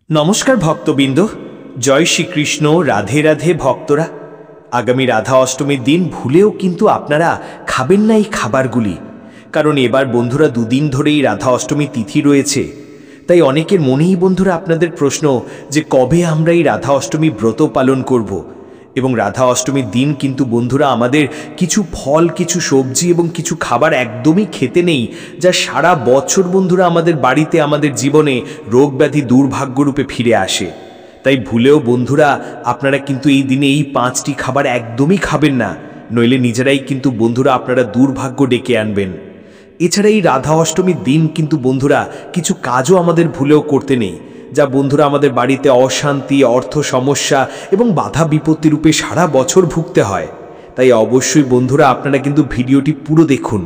নমস্কার ভক্তবৃন্দ, জয় শ্রীকৃষ্ণ। রাধে রাধে ভক্তরা। আগামী রাধা অষ্টমীর দিন ভুলেও কিন্তু আপনারা খাবেন না এই খাবারগুলি, কারণ এবার বন্ধুরা দুদিন ধরেই রাধা অষ্টমী তিথি রয়েছে। তাই অনেকের মনেই বন্ধুরা আপনাদের প্রশ্ন যে কবে আমরা এই রাধা অষ্টমী ব্রত পালন করব। এবং রাধা অষ্টমীর দিন কিন্তু বন্ধুরা আমাদের কিছু ফল, কিছু সবজি এবং কিছু খাবার একদমই খেতে নেই, যা সারা বছর বন্ধুরা আমাদের বাড়িতে, আমাদের জীবনে রোগ ব্যাধি দুর্ভাগ্যরূপে ফিরে আসে। তাই ভুলেও বন্ধুরা আপনারা কিন্তু এই দিনে এই 5টি খাবার একদমই খাবেন না, নইলে নিজেরাই কিন্তু বন্ধুরা আপনারা দুর্ভাগ্য ডেকে আনবেন। এছাড়া এই রাধা অষ্টমীর দিন কিন্তু বন্ধুরা কিছু কাজও আমাদের ভুলেও করতে নেই, যা বন্ধুরা আমাদের বাড়িতে অশান্তি, অর্থ সমস্যা এবং বাধা বিপত্তি রূপে সারা বছর ভুগতে হয়। তাই অবশ্যই বন্ধুরা আপনারা কিন্তু ভিডিওটি পুরো দেখুন,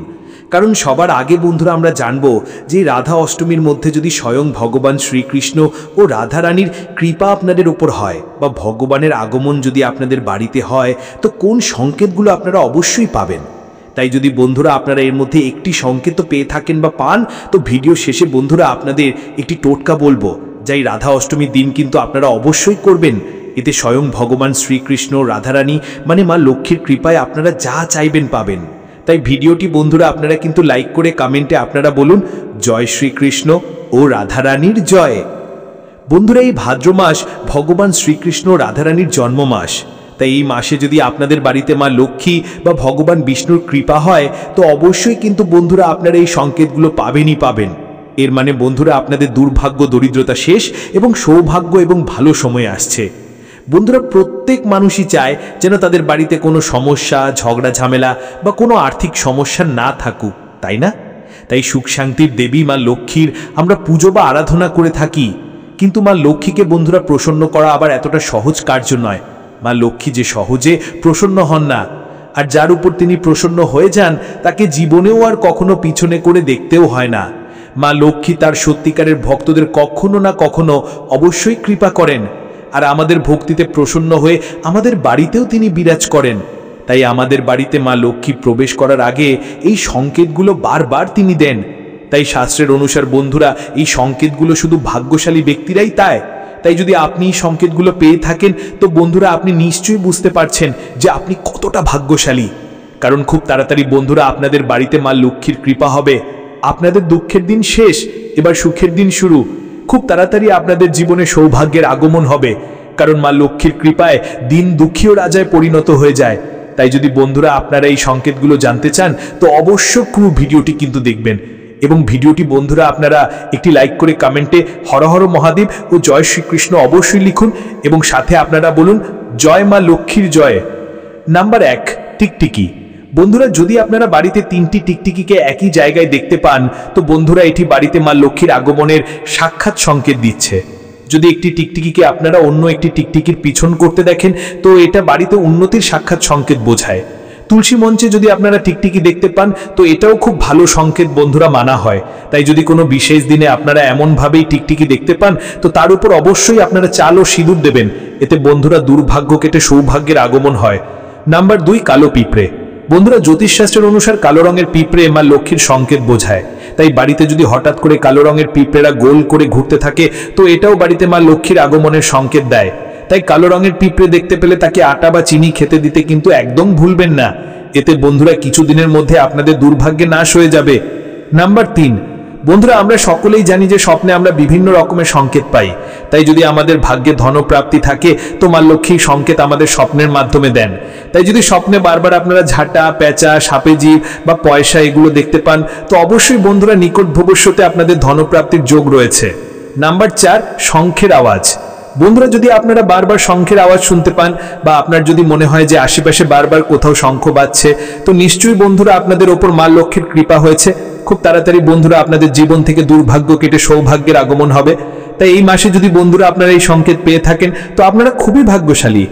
কারণ সবার আগে বন্ধুরা আমরা জানব যে রাধা অষ্টমীর মধ্যে যদি স্বয়ং ভগবান শ্রীকৃষ্ণ ও রাধা রানীর কৃপা আপনাদের উপর হয় বা ভগবানের আগমন যদি আপনাদের বাড়িতে হয়, তো কোন সংকেতগুলো আপনারা অবশ্যই পাবেন। তাই যদি বন্ধুরা আপনারা এর মধ্যে একটি সংকেত পেয়ে থাকেন বা পান, তো ভিডিও শেষে বন্ধুরা আপনাদের একটি টোটকা বলবো, যাই রাধা অষ্টমীর দিন কিন্তু আপনারা অবশ্যই করবেন। এতে স্বয়ং ভগবান শ্রীকৃষ্ণ, রাধারানী মানে মা লক্ষ্মীর কৃপায় আপনারা যা চাইবেন পাবেন। তাই ভিডিওটি বন্ধুরা আপনারা কিন্তু লাইক করে কমেন্টে আপনারা বলুন জয় শ্রীকৃষ্ণ ও রাধারানীর জয়। বন্ধুরা এই ভাদ্র মাস ভগবান শ্রীকৃষ্ণ রাধারানীর জন্ম মাস। তাই এই মাসে যদি আপনাদের বাড়িতে মা লক্ষ্মী বা ভগবান বিষ্ণুর কৃপা হয়, তো অবশ্যই কিন্তু বন্ধুরা আপনারা এই সংকেতগুলো পাবেনই পাবেন। এর মানে বন্ধুরা আপনাদের দুর্ভাগ্য, দরিদ্রতা শেষ এবং সৌভাগ্য এবং ভালো সময় আসছে। বন্ধুরা প্রত্যেক মানুষই চায় যেন তাদের বাড়িতে কোনো সমস্যা, ঝগড়া ঝামেলা বা কোনো আর্থিক সমস্যা না থাকুক, তাই না? তাই সুখ শান্তির দেবী মা লক্ষ্মীর আমরা পুজো বা আরাধনা করে থাকি। কিন্তু মা লক্ষ্মীকে বন্ধুরা প্রসন্ন করা আবার এতটা সহজ কার্য নয়। মা লক্ষ্মী যে সহজে প্রসন্ন হন না, আর যার উপর তিনি প্রসন্ন হয়ে যান তাকে জীবনেও আর কখনো পিছনে করে দেখতেও হয় না। মা লক্ষ্মী তার সত্যিকারের ভক্তদের কখনো না কখনো অবশ্যই কৃপা করেন, আর আমাদের ভক্তিতে প্রসন্ন হয়ে আমাদের বাড়িতেও তিনি বিরাজ করেন। তাই আমাদের বাড়িতে মা লক্ষ্মী প্রবেশ করার আগে এই সংকেতগুলো বারবার তিনি দেন। তাই শাস্ত্রের অনুসার বন্ধুরা এই সংকেতগুলো শুধু ভাগ্যশালী ব্যক্তিরাই তাই যদি আপনি এই সংকেতগুলো পেয়ে থাকেন, তো বন্ধুরা আপনি নিশ্চয়ই বুঝতে পারছেন যে আপনি কতটা ভাগ্যশালী। কারণ খুব তাড়াতাড়ি বন্ধুরা আপনাদের বাড়িতে মা লক্ষ্মীর কৃপা হবে। আপনাদের দুঃখের দিন শেষ, এবার সুখের দিন শুরু। খুব তাড়াতাড়ি আপনাদের জীবনে সৌভাগ্যের আগমন হবে, কারণ মা লক্ষ্মীর কৃপায় দিন দুঃখীও রাজায় পরিণত হয়ে যায়। তাই যদি বন্ধুরা আপনারা এই সংকেতগুলো জানতে চান, তো অবশ্যই পুরো ভিডিওটি কিন্তু দেখবেন। এবং ভিডিওটি বন্ধুরা আপনারা একটি লাইক করে কমেন্টে হর হর মহাদেব ও জয় শ্রীকৃষ্ণ অবশ্যই লিখুন, এবং সাথে আপনারা বলুন জয় মা লক্ষ্মীর জয়। নাম্বার 1, টিকটিকি। বন্ধুরা যদি আপনারা বাড়িতে 3টি টিকটিকিকে একই জায়গায় দেখতে পান, তো বন্ধুরা এটি বাড়িতে মা লক্ষ্মীর আগমনের সাক্ষাৎ সংকেত দিচ্ছে। যদি একটি টিকটিকিকে আপনারা অন্য একটি টিকটিকির পিছন করতে দেখেন, তো এটা বাড়িতে উন্নতির সাক্ষাৎ সংকেত বোঝায়। তুলসী মঞ্চে যদি আপনারা টিকটিকি দেখতে পান, তো এটাও খুব ভালো সংকেত বন্ধুরা মানা হয়। তাই যদি কোনো বিশেষ দিনে আপনারা এমনভাবেই টিকটিকি দেখতে পান, তো তার উপর অবশ্যই আপনারা চাল ও সিঁদুর দেবেন। এতে বন্ধুরা দুর্ভাগ্য কেটে সৌভাগ্যের আগমন হয়। নাম্বার 2, কালো পিঁপড়ে। বন্ধুরা জ্যোতিষশাস্ত্রের অনুসার কালো রঙের পিঁপড়ে মা লক্ষ্মীর সংকেত বোঝায়। তাই বাড়িতে যদি হঠাৎ করে কালো রঙের পিঁপড়েরা গোল করে ঘুরতে থাকে, তো এটাও বাড়িতে মা লক্ষ্মীর আগমনের সংকেত দেয়। তাই কালো রঙের পিঁপড়ে দেখতে পেলে তাকে আটা বা চিনি খেতে দিতে কিন্তু একদম ভুলবেন না। এতে বন্ধুরা কিছুদিনের মধ্যে আপনাদের দুর্ভাগ্যে নাশ হয়ে যাবে। নাম্বার 3, বন্ধুরা আমরা সকলেই জানি যে স্বপ্নে আমরা বিভিন্ন রকমের সংকেত পাই। তাই যদি আমাদের ভাগ্যে ধনপ্রাপ্তি থাকে, তো মা লক্ষ্মী সংকেত আমাদের স্বপ্নের মাধ্যমে দেন। তাই যদি স্বপ্নে বারবার আপনারা ঝাঁটা, পেঁচা, সাপে জীব বা পয়সা এগুলো দেখতে পান, তো অবশ্যই বন্ধুরা নিকট ভবিষ্যতে আপনাদের ধনপ্রাপ্তির যোগ রয়েছে। নাম্বার 4, শঙ্খের আওয়াজ। বন্ধুরা যদি আপনারা বারবার শঙ্খের আওয়াজ শুনতে পান, বা আপনার যদি মনে হয় যে আশেপাশে বারবার কোথাও শঙ্খ বাজছে, তো নিশ্চয়ই বন্ধুরা আপনাদের ওপর মা লক্ষ্মীর কৃপা হয়েছে। খুব তাড়াতাড়ি বন্ধুরা আপনাদের জীবন থেকে দুর্ভাগ্য কেটে সৌভাগ্যের আগমন হবে। তাই এই মাসে যদি বন্ধুরা আপনারা এই সংকেত পেয়ে থাকেন, তো আপনারা খুবই ভাগ্যশালী।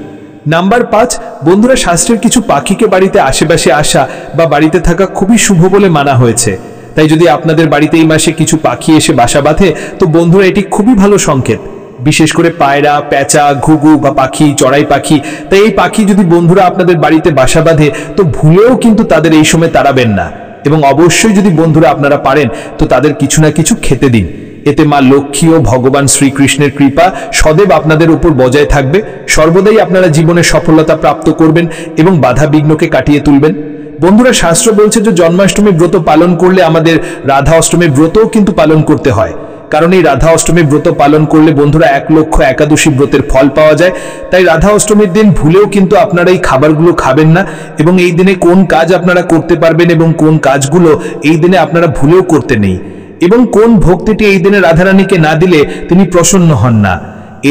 নাম্বার 5, বন্ধুরা শাস্ত্রের কিছু পাখিকে বাড়িতে আশেপাশে আসা বা বাড়িতে থাকা খুবই শুভ বলে মানা হয়েছে। তাই যদি আপনাদের বাড়িতে এই মাসে কিছু পাখি এসে বাসা বাঁধে, তো বন্ধুরা এটি খুবই ভালো সংকেত। বিশেষ করে পায়রা, পেঁচা, ঘুঘু বা পাখি, চড়াই পাখি। তাই এই পাখি যদি বন্ধুরা আপনাদের বাড়িতে বাসা বাঁধে, তো ভুলেও কিন্তু তাদের এই সময় তাড়াবেন না। এবং অবশ্যই যদি বন্ধুরা আপনারা পারেন, তো তাদের কিছু না কিছু খেতে দিন। এতে মা লক্ষ্মী ও ভগবান শ্রীকৃষ্ণের কৃপা সदैव আপনাদের উপর বজায় থাকবে। সর্বদাই আপনারা জীবনে সফলতা প্রাপ্ত করবেন এবং বাধা বিঘ্নকে কাটিয়ে তুলবেন। বন্ধুরা, শাস্ত্র বলছে যে জন্মাষ্টমী ব্রত পালন করলে আমাদের রাধা অষ্টমীর ব্রতও কিন্তু পালন করতে হয়। কারণ এই রাধা অষ্টমী ব্রত পালন করলে বন্ধুরা 1,00,000 ব্রতের ফল পাওয়া যায়। তাই রাধা অষ্টমীর দিন ভুলেও কিন্তু আপনারা এই খাবারগুলো খাবেন না এবং এই দিনে কোন কাজ আপনারা করতে পারবেন এবং কোন কাজগুলো এই দিনে আপনারা ভুলেও করতে নেই, এবং কোন ভক্তিটি এই দিনে রাধারানীকে না দিলে তিনি প্রসন্ন হন না।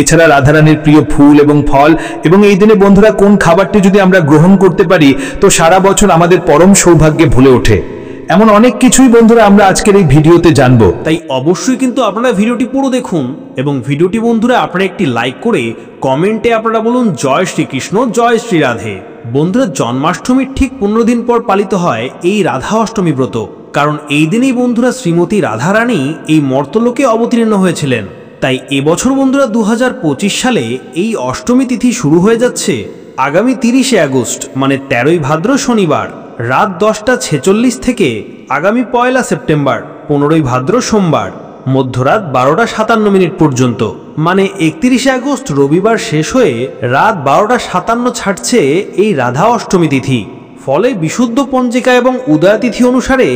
এছাড়া রাধারানীর প্রিয় ফুল এবং ফল এবং এই দিনে বন্ধুরা কোন খাবারটি যদি আমরা গ্রহণ করতে পারি তো সারা বছর আমাদের পরম সৌভাগ্যে ভুলে ওঠে। এমন অনেক কিছুই বন্ধুরা আমরা আজকের এই ভিডিওতে জানবো। তাই অবশ্যই কিন্তু আপনারা ভিডিওটি পুরো দেখুন এবং ভিডিওটি বন্ধুরা আপনারা একটি লাইক করে কমেন্টে আপনারা বলুন জয় শ্রীকৃষ্ণ, জয় শ্রী রাধে। বন্ধুরা, জন্মাষ্টমীর ঠিক 15 দিন পর পালিত হয় এই রাধা অষ্টমী ব্রত। কারণ এই দিনেই বন্ধুরা শ্রীমতী রাধারানী এই মর্তলোকে অবতীর্ণ হয়েছিলেন। তাই এবছর বন্ধুরা 2025 সালে এই অষ্টমী তিথি শুরু হয়ে যাচ্ছে আগামী 30 আগস্ট মানে 13ই ভাদ্র শনিবার রাত 10:46 থেকে আগামী 1 সেপ্টেম্বর 15ই ভাদ্র সোমবার মধ্যরাত 12:57 পর্যন্ত মানে 31 আগস্ট রবিবার শেষ হয়ে রাত 12:57 ছাড়ছে এই রাধা অষ্টমী তিথি। ফলে বিশুদ্ধ পঞ্জিকা এবং উদয়াতিথি অনুসারে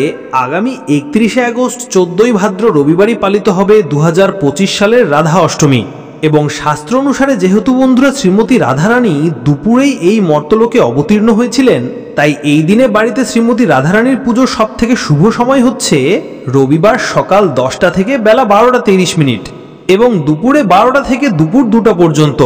আগামী 31 আগস্ট 14ই ভাদ্র রবিবারই পালিত হবে 2025 সালের রাধা অষ্টমী। এবং শাস্ত্র অনুসারে যেহেতু বন্ধুরা শ্রীমতী রাধারানী দুপুরেই এই মর্তলোকে অবতীর্ণ হয়েছিলেন, তাই এই দিনে বাড়িতে শ্রীমতী রাধারানীর পুজোর সব থেকে শুভ সময় হচ্ছে রবিবার সকাল 10টা থেকে বেলা 12:23 এবং দুপুরে 12টা থেকে দুপুর 2টা পর্যন্ত।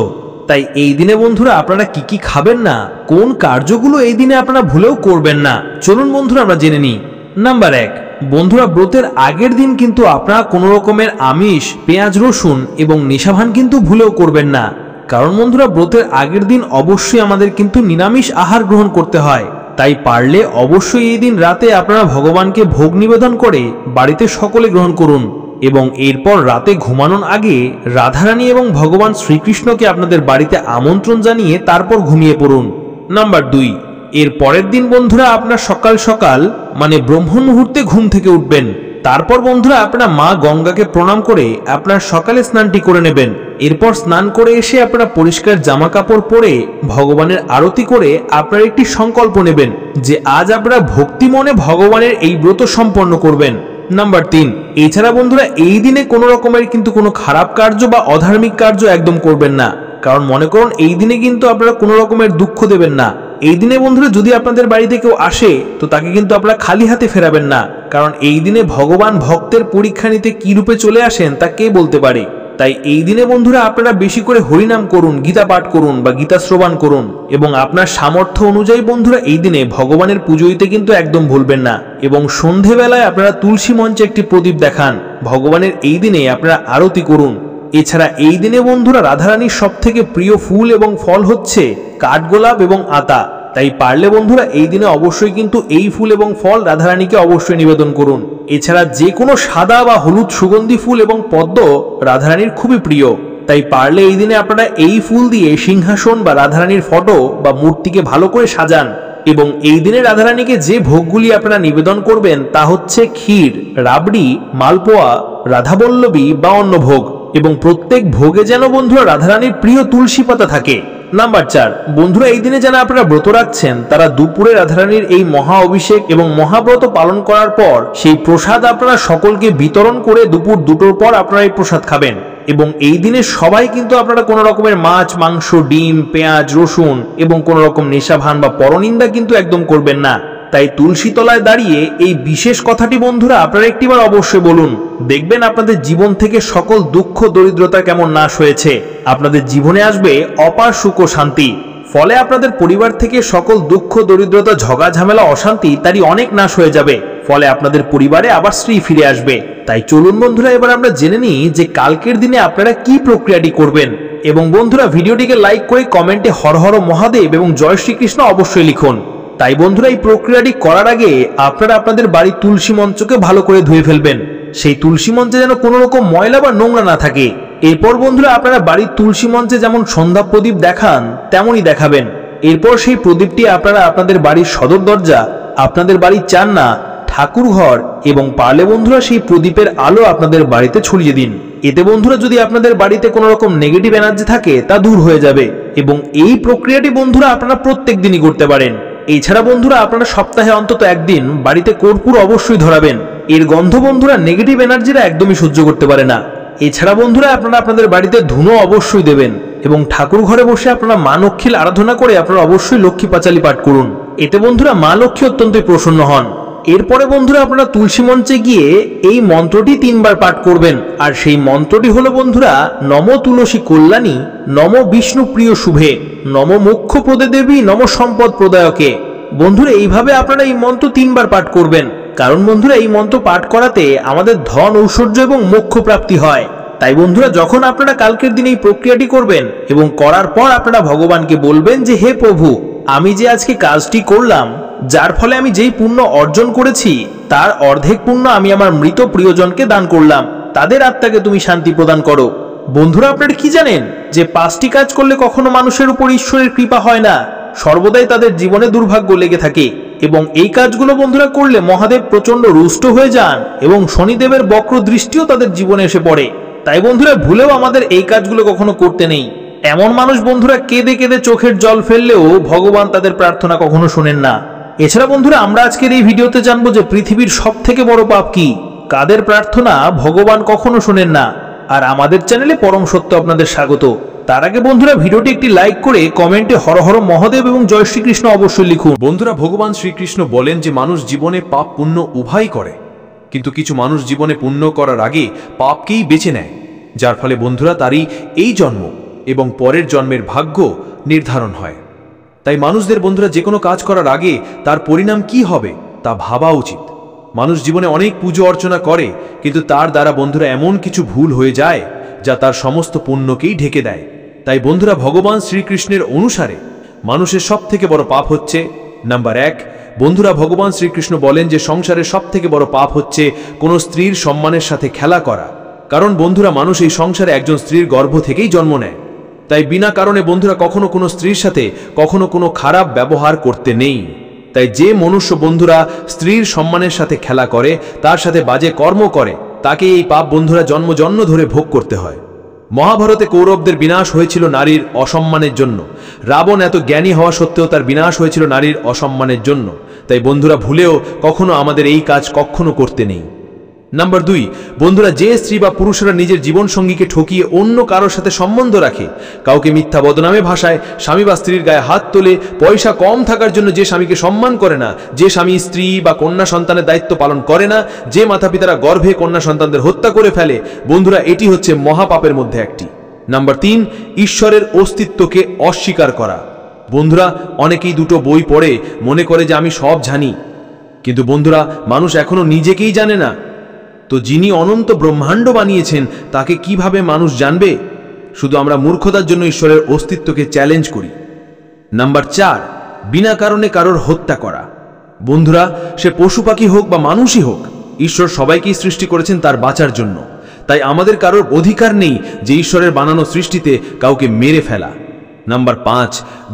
তাই এই দিনে বন্ধুরা আপনারা কি কি খাবেন না, কোন কার্যগুলো এই দিনে আপনারা ভুলেও করবেন না, চলুন বন্ধুরা আমরা জেনে নিই। নাম্বার 1, বন্ধুরা ব্রতের আগের দিন কিন্তু আপনারা কোনো রকমের আমিষ, পেঁয়াজ রসুন এবং নেশাভান কিন্তু ভুলেও করবেন না। কারণ বন্ধুরা ব্রতের আগের দিন অবশ্যই আমাদের কিন্তু নিরামিষ আহার গ্রহণ করতে হয়। তাই পারলে অবশ্যই এই দিন রাতে আপনারা ভগবানকে ভোগ নিবেদন করে বাড়িতে সকলে গ্রহণ করুন এবং এরপর রাতে ঘুমানোর আগে রাধারানী এবং ভগবান শ্রীকৃষ্ণকে আপনাদের বাড়িতে আমন্ত্রণ জানিয়ে তারপর ঘুমিয়ে পড়ুন। নাম্বার 2, এর পরের দিন বন্ধুরা আপনার সকাল সকাল মানে ব্রহ্ম মুহূর্তে ঘুম থেকে উঠবেন। তারপর বন্ধুরা আপনারা মা গঙ্গাকে প্রণাম করে আপনার সকালে স্নানটি করে নেবেন। এরপর স্নান করে এসে আপনারা পরিষ্কার জামা কাপড় পরে ভগবানের আরতি করে আপনারা একটি সংকল্প নেবেন যে আজ আপনারা ভক্তি মনে ভগবানের এই ব্রত সম্পন্ন করবেন। নাম্বার 3, এছাড়া বন্ধুরা এই দিনে কোনো রকমের কিন্তু কোনো খারাপ কার্য বা অধার্মিক কার্য একদম করবেন না। কারণ মনে করুন এই দিনে কিন্তু আপনারা কোনো রকমের দুঃখ দেবেন না। এই দিনে বন্ধুরা যদি আপনাদের বাড়িতে কেউ আসে তো তাকে কিন্তু আপনারা খালি হাতে ফেরাবেন না। কারণ এই দিনে ভগবান ভক্তের পরীক্ষা নিতে কি রূপে চলে আসেন তা কে বলতে পারে। তাই এই দিনে বন্ধুরা আপনারা বেশি করে হরিনাম করুন, গীতা পাঠ করুন বা গীতা শ্রবণ করুন এবং আপনার সামর্থ্য অনুযায়ী বন্ধুরা এই দিনে ভগবানের পুজো দিতে কিন্তু একদম ভুলবেন না। এবং সন্ধেবেলায় আপনারা তুলসী মঞ্চে একটি প্রদীপ দেখান, ভগবানের এই দিনে আপনারা আরতি করুন। এছাড়া এই দিনে বন্ধুরা রাধারানীর সব থেকে প্রিয় ফুল এবং ফল হচ্ছে কাঠগোলাপ এবং আতা। তাই পারলে বন্ধুরা এই দিনে অবশ্যই কিন্তু এই ফুল এবং ফল রাধারানীকে অবশ্যই নিবেদন করুন। এছাড়া যে কোনো সাদা বা হলুদ সুগন্ধি ফুল এবং পদ্ম রাধারানীর খুবই প্রিয়। তাই পারলে এই দিনে আপনারা এই ফুল দিয়ে সিংহাসন বা রাধারানীর ফটো বা মূর্তিকে ভালো করে সাজান। এবং এই দিনে রাধারানীকে যে ভোগগুলি আপনারা নিবেদন করবেন তা হচ্ছে ক্ষীর, রাবড়ি, মালপোয়া, রাধাবল্লভী বা অন্য ভোগ। এবং প্রত্যেক ভোগে যেন বন্ধুরা রাধারানীর প্রিয় তুলসী পাতা থাকে। নাম্বার 4, বন্ধুরা এই দিনে যারা আপনারা ব্রত রাখছেন তারা দুপুরে রাধারানীর এই মহা অভিষেক এবং মহাব্রত পালন করার পর সেই প্রসাদ আপনারা সকলকে বিতরণ করে দুপুর 2টোর পর আপনারা এই প্রসাদ খাবেন। এবং এই দিনে সবাই কিন্তু আপনারা কোনো রকমের মাছ, মাংস, ডিম, পেঁয়াজ, রসুন এবং কোনো রকম নেশাভান বা পরনিন্দা কিন্তু একদম করবেন না। তাই তুলসী তলায় দাঁড়িয়ে এই বিশেষ কথাটি বন্ধুরা আপনারা একটিবার অবশ্যই বলুন। দেখবেন আপনাদের জীবন থেকে সকল দুঃখ দরিদ্রতা কেমন নাশ হয়েছে। আপনাদের জীবনে আসবে অপার সুখ ও শান্তি। ফলে আপনাদের পরিবার থেকে সকল দুঃখ দরিদ্রতা, ঝগড়া ঝামেলা, অশান্তি তারই অনেক নাশ হয়ে যাবে। ফলে আপনাদের পরিবারে আবার স্ত্রী ফিরে আসবে। তাই চলুন বন্ধুরা এবার আমরা জেনে নিই যে কালকের দিনে আপনারা কি প্রক্রিয়াটি করবেন। এবং বন্ধুরা ভিডিওটিকে লাইক করে কমেন্টে হর হর মহাদেব এবং জয় শ্রীকৃষ্ণ অবশ্যই লিখুন। তাই বন্ধুরা এই প্রক্রিয়াটি করার আগে আপনারা আপনাদের বাড়ির তুলসী মঞ্চকে ভালো করে ধুয়ে ফেলবেন। সেই তুলসী মঞ্চে যেন কোনো রকম ময়লা বা নোংরা না থাকে। এরপর বন্ধুরা আপনারা বাড়ির তুলসী মঞ্চে যেমন সন্ধ্যা প্রদীপ দেখান তেমনই দেখাবেন। এরপর সেই প্রদীপটি আপনারা আপনাদের বাড়ির সদর দরজা, আপনাদের বাড়ির জানলা, ঠাকুর ঘর এবং পারলে বন্ধুরা সেই প্রদীপের আলো আপনাদের বাড়িতে ছড়িয়ে দিন। এতে বন্ধুরা যদি আপনাদের বাড়িতে কোনো রকম নেগেটিভ এনার্জি থাকে তা দূর হয়ে যাবে এবং এই প্রক্রিয়াটি বন্ধুরা আপনারা প্রত্যেক দিনই করতে পারেন। এছাড়া বন্ধুরা আপনারা সপ্তাহে অন্তত একদিন বাড়িতে কর্পূর অবশ্যই ধরাবেন। এর গন্ধ বন্ধুরা নেগেটিভ এনার্জিরা একদমই সহ্য করতে পারে না। এছাড়া বন্ধুরা আপনারা আপনাদের বাড়িতে ধুনো অবশ্যই দেবেন এবং ঠাকুর ঘরে বসে আপনারা মা লক্ষ্মীর আরাধনা করে আপনারা অবশ্যই লক্ষ্মী পাঁচালী পাঠ করুন। এতে বন্ধুরা মা লক্ষ্মী অত্যন্তই প্রসন্ন হন। এরপরে বন্ধুরা আপনারা তুলসী মঞ্চে গিয়ে এই মন্ত্রটি 3 বার পাঠ করবেন। আর সেই মন্ত্রটি হলো বন্ধুরা নম তুলসী কল্যাণী, নম বিষ্ণু প্রিয় শুভে, নম মোক্ষ প্রদে দেবী, নম সম্পদ প্রদায়কে। বন্ধুরা এইভাবে আপনারা এই মন্ত্র 3 বার পাঠ করবেন, কারণ বন্ধুরা এই মন্ত্র পাঠ করাতে আমাদের ধন ঐশ্বর্য এবং মোক্ষ প্রাপ্তি হয়। তাই বন্ধুরা যখন আপনারা কালকের দিন এই প্রক্রিয়াটি করবেন এবং করার পর আপনারা ভগবানকে বলবেন যে হে প্রভু, আমি যে আজকে কাজটি করলাম, যার ফলে আমি যেই পুণ্য অর্জন করেছি তার অর্ধেক পুণ্য আমি আমার মৃত প্রিয়জনকে দান করলাম, তাদের আত্মাকে তুমি শান্তি প্রদান করো। বন্ধুরা আপনারা কি জানেন যে 5টি কাজ করলে কখনো মানুষের উপর ঈশ্বরের কৃপা হয় না, সর্বদাই তাদের জীবনে দুর্ভাগ্য লেগে থাকে এবং এই কাজগুলো বন্ধুরা করলে মহাদেব প্রচন্ড রুষ্ট হয়ে যান এবং শনিদেবের বক্র দৃষ্টিও তাদের জীবনে এসে পড়ে। তাই বন্ধুরা ভুলেও আমাদের এই কাজগুলো কখনো করতে নেই। এমন মানুষ বন্ধুরা কেঁদে কেঁদে চোখের জল ফেললেও ভগবান তাদের প্রার্থনা কখনো শোনেন না। এছাড়া বন্ধুরা আমরা আজকের এই ভিডিওতে জানবো যে পৃথিবীর সবথেকে বড় পাপ কি, কাদের প্রার্থনা ভগবান কখনো শোনেন না। আর আমাদের চ্যানেলে পরম সত্য আপনাদের স্বাগত। তার আগে বন্ধুরা ভিডিওটি একটি লাইক করে কমেন্টে হর হর মহাদেব এবং জয় শ্রীকৃষ্ণ অবশ্যই লিখুন। বন্ধুরা ভগবান শ্রীকৃষ্ণ বলেন যে মানুষ জীবনে পাপ পুণ্য উভয়ই করে, কিন্তু কিছু মানুষ জীবনে পুণ্য করার আগে পাপকেই বেছে নেয়, যার ফলে বন্ধুরা তারই এই জন্ম এবং পরের জন্মের ভাগ্য নির্ধারণ হয়। তাই মানুষদের বন্ধুরা যে কোনো কাজ করার আগে তার পরিণাম কি হবে তা ভাবা উচিত। মানুষ জীবনে অনেক পুজো অর্চনা করে, কিন্তু তার দ্বারা বন্ধুরা এমন কিছু ভুল হয়ে যায় যা তার সমস্ত পুণ্যকেই ঢেকে দেয়। তাই বন্ধুরা ভগবান শ্রীকৃষ্ণের অনুসারে মানুষের সবথেকে বড় পাপ হচ্ছে নাম্বার 1। বন্ধুরা ভগবান শ্রীকৃষ্ণ বলেন যে সংসারের সবথেকে বড় পাপ হচ্ছে কোনো স্ত্রীর সম্মানের সাথে খেলা করা। কারণ বন্ধুরা মানুষ এই সংসারে একজন স্ত্রীর গর্ভ থেকেই জন্ম নেয়। তাই বিনা কারণে বন্ধুরা কখনো কোনো স্ত্রীর সাথে কখনো কোনো খারাপ ব্যবহার করতে নেই। তাই যে মনুষ্য বন্ধুরা স্ত্রীর সম্মানের সাথে খেলা করে, তার সাথে বাজে কর্ম করে, তাকে এই পাপ বন্ধুরা জন্ম জন্ম ধরে ভোগ করতে হয়। মহাভারতে কৌরবদের বিনাশ হয়েছিল নারীর অসম্মানের জন্য। রাবণ এত জ্ঞানী হওয়া সত্ত্বেও তার বিনাশ হয়েছিল নারীর অসম্মানের জন্য। তাই বন্ধুরা ভুলেও কখনো আমাদের এই কাজ কখনো করতে নেই। নাম্বার 2, বন্ধুরা যে স্ত্রী বা পুরুষরা নিজের জীবন সঙ্গীকে ঠকিয়ে অন্য কারোর সাথে সম্বন্ধ রাখে, কাউকে মিথ্যা বদনামে ভাষায়, স্বামী বা স্ত্রীর গায়ে হাত তোলে, পয়সা কম থাকার জন্য যে স্বামীকে সম্মান করে না, যে স্বামী স্ত্রী বা কন্যা সন্তানের দায়িত্ব পালন করে না, যে মাতাপিতারা গর্ভে কন্যা সন্তানদের হত্যা করে ফেলে, বন্ধুরা এটি হচ্ছে মহাপাপের মধ্যে একটি। নাম্বার 3, ঈশ্বরের অস্তিত্বকে অস্বীকার করা। বন্ধুরা অনেকেই দুটো বই পড়ে মনে করে যে আমি সব জানি, কিন্তু বন্ধুরা মানুষ এখনো নিজেকেই জানে না, তো যিনি অনন্ত ব্রহ্মাণ্ড বানিয়েছেন তাকে কিভাবে মানুষ জানবে? শুধু আমরা মূর্খতার জন্য ঈশ্বরের অস্তিত্বকে চ্যালেঞ্জ করি। নাম্বার 4, বিনা কারণে কারোর হত্যা করা। বন্ধুরা সে পশু পাখি হোক বা মানুষই হোক, ঈশ্বর সবাইকেই সৃষ্টি করেছেন তার বাঁচার জন্য। তাই আমাদের কারোর অধিকার নেই যে ঈশ্বরের বানানো সৃষ্টিতে কাউকে মেরে ফেলা। নাম্বার 5,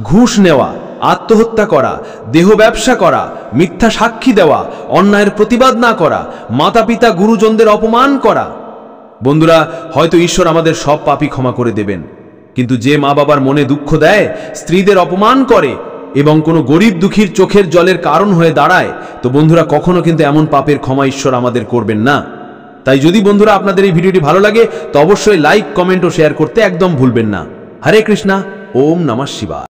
ঘুষ নেওয়া, আত্মহত্যা করা, দেহ ব্যবসা করা, মিথ্যা সাক্ষী দেওয়া, অন্যায়ের প্রতিবাদ না করা, মাতা পিতা গুরুজনদের অপমান করা। বন্ধুরা হয়তো ঈশ্বর আমাদের সব পাপই ক্ষমা করে দেবেন, কিন্তু যে মা বাবার মনে দুঃখ দেয়, স্ত্রীদের অপমান করে এবং কোনো গরিব দুঃখীর চোখের জলের কারণ হয়ে দাঁড়ায়, তো বন্ধুরা কখনো কিন্তু এমন পাপের ক্ষমা ঈশ্বর আমাদের করবেন না। তাই যদি বন্ধুরা আপনাদের এই ভিডিওটি ভালো লাগে তো অবশ্যই লাইক, কমেন্ট ও শেয়ার করতে একদম ভুলবেন না। হরে কৃষ্ণা, ওম নমঃ শিবায়।